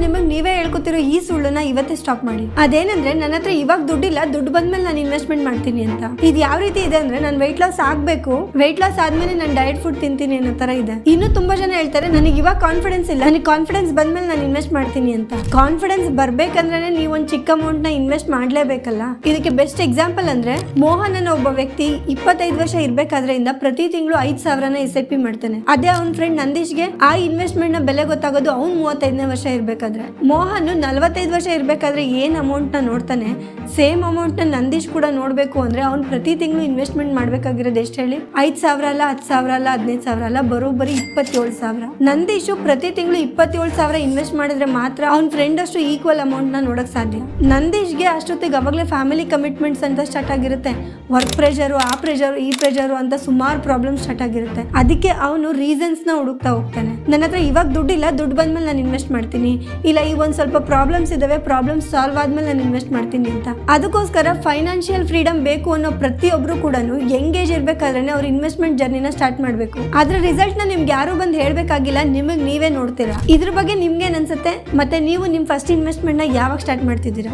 ನಿಮಗೆ ನೀವೇ ಹೇಳ್ಕೊತಿರೋ ಈ ಸುಳ್ಳನ್ನ ಇವತ್ತೇ ಸ್ಟಾಪ್ ಮಾಡಿ. ಅದೇನಂದ್ರೆ ನನ್ನ ಹತ್ರ ಇವಾಗ ದುಡ್ಡಿಲ್ಲ, ದುಡ್ಡು ಬಂದ್ಮೇಲೆ ನಾನು ಇನ್ವೆಸ್ಟ್ಮೆಂಟ್ ಮಾಡ್ತೀನಿ ಅಂತ. ಇದು ಯಾವ ರೀತಿ ಇದೆ ಅಂದ್ರೆ ನಾನು ವೆಯ್ಟ್ ಲಾಸ್ ಆಗ್ಬೇಕು, ವೆಯ್ಟ್ ಲಾಸ್ ಆದ್ಮೇಲೆ ನಾನು ಡಯಟ್ ಫುಡ್ ತಿಂತೀನಿ ಅನ್ನೋ ತರ ಇದೆ. ಇನ್ನು ತುಂಬಾ ಜನ ಹೇಳ್ತಾರೆ ನನಗೆ ಇವಾಗ ಕಾನ್ಫಿಡೆನ್ಸ್ ಇಲ್ಲ, ನನಗೆ ಕಾನ್ಫಿಡೆನ್ಸ್ ಬಂದ್ಮೇಲೆ ನಾನು ಇನ್ವೆಸ್ಟ್ ಮಾಡ್ತೀನಿ ಅಂತ. ಕಾನ್ಫಿಡೆನ್ಸ್ ಬರ್ಬೇಕಂದ್ರೆ ನೀವು ಒಂದು ಚಿಕ್ಕ ಅಮೌಂಟ್ ನ ಇನ್ವೆಸ್ಟ್ ಮಾಡ್ಲೇಬೇಕಲ್ಲ. ಇದಕ್ಕೆ ಬೆಸ್ಟ್ ಎಕ್ಸಾಂಪಲ್ ಅಂದ್ರೆ ಮೋಹನ್ ಅನ್ನೋ ಒಬ್ಬ ವ್ಯಕ್ತಿ 25 ವರ್ಷ ಇರ್ಬೇಕಾದ್ರಿಂದ ಪ್ರತಿ ತಿಂಗಳು 5,000ನ SIP ಮಾಡ್ತಾನೆ. ಅದೇ ಅವ್ನ ಫ್ರೆಂಡ್ ನಂದೀಶ್ಗೆ ಆ ಇನ್ವೆಸ್ಟ್ಮೆಂಟ್ ನ ಬೆಲೆ ಗೊತ್ತಾಗೋದು ಅವ್ನು 35ನೇ ವರ್ಷ ಇರ್ಬೇಕಾದ್ರೆ. ಮೋಹನ್ 45 ವರ್ಷ ಇರ್ಬೇಕಾದ್ರೆ ಏನ್ ಅಮೌಂಟ್ ನ ನೋಡ್ತಾನೆ, ಸೇಮ್ ಅಮೌಂಟ್ ನ ನಂದೀಶ್ ಕೂಡ ನೋಡ್ಬೇಕು ಅಂದ್ರೆ ಅವ್ನು ಪ್ರತಿ ತಿಂಗಳು ಇನ್ವೆಸ್ಟ್ಮೆಂಟ್ ಮಾಡ್ಬೇಕಾಗಿರೋದು ಎಷ್ಟು ಹೇಳಿ? 5,000 ಅಲ್ಲ, 10,000 ಅಲ್ಲ, 15,000 ಅಲ್ಲ, ಬರೋಬ್ಬರಿ 27,000. ನಂದೀಶು ಪ್ರತಿ ತಿಂಗಳು 27,000 ಇನ್ವೆಸ್ಟ್ ಮಾಡಿದ್ರೆ ಮಾತ್ರ ಅವ್ನ ಫ್ರೆಂಡ್ ಅಷ್ಟು ಈಕ್ವಲ್ ಅಮೌಂಟ್ ನ ನೋಡಕ್ ಸಾಧ್ಯ. ನಂದೀಶ್ಗೆ ಅಷ್ಟೊತ್ತಿಗೆ ಅವಾಗಲೇ ಫ್ಯಾಮಿಲಿ ಕಮಿಟ್ಮೆಂಟ್ಸ್ ಅಂತ ಸ್ಟಾರ್ಟ್ ಆಗಿರುತ್ತೆ. ವರ್ಕ್ ಪ್ರೆಷರು, ಆ ಪ್ರೆಷರು, ಈ ಪ್ರೆಷರು ಅಂತ ಸುಮಾರು ಪ್ರಾಬ್ಲಮ್ ಸ್ಟಾರ್ಟ್ ಆಗಿರುತ್ತೆ. ಅದಕ್ಕೆ ಅವನು ರೀಸನ್ಸ್ ನ ಹುಡುಕ್ತಾ ಹೋಗ್ತಾನೆ. ನನ್ನ ಹತ್ರ ಇವಾಗ ದುಡ್ಡಿಲ್ಲ, ದುಡ್ಡು ಬಂದ್ಮೇಲೆ ನಾನು ಇನ್ವೆಸ್ಟ್ ಮಾಡ್ತೀನಿ, ಇಲ್ಲ ಈಗ ಒಂದ್ ಸ್ವಲ್ಪ ಪ್ರಾಬ್ಲಮ್ಸ್ ಇದಾವೆ, ಪ್ರಾಬ್ಲಮ್ಸ್ ಸಾಲ್ವ್ ಆದ್ಮೇಲೆ ನಾನು ಇನ್ವೆಸ್ಟ್ ಮಾಡ್ತೀನಿ ಅಂತ. ಅದಕ್ಕೋಸ್ಕರ ಫೈನಾನ್ಷಿಯಲ್ ಫ್ರೀಡಮ್ ಬೇಕು ಅನ್ನೋ ಪ್ರತಿಯೊಬ್ರು ಕೂಡ ಯಂಗ್ ಏಜ್ ಇರ್ಬೇಕಾದ್ರೆ ಅವ್ರ ಇನ್ವೆಸ್ಟ್ಮೆಂಟ್ ಜರ್ನಿನ ಸ್ಟಾರ್ಟ್ ಮಾಡ್ಬೇಕು. ಅದ್ರ ರಿಸಲ್ಟ್ ನ ನಿಮ್ಗೆ ಯಾರು ಬಂದು ಹೇಳ್ಬೇಕಾಗಿಲ್ಲ, ನಿಮಗ್ ನೀವೇ ನೋಡ್ತೀರಾ. ಇದ್ರ ಬಗ್ಗೆ ನಿಮ್ಗೆ ಏನ್ ಅನ್ಸುತ್ತೆ? ಮತ್ತೆ ನೀವು ನಿಮ್ ಫಸ್ಟ್ ಇನ್ವೆಸ್ಟ್ಮೆಂಟ್ ನ ಯಾವಾಗ ಸ್ಟಾರ್ಟ್ ಮಾಡ್ತಿದ್ದೀರಾ?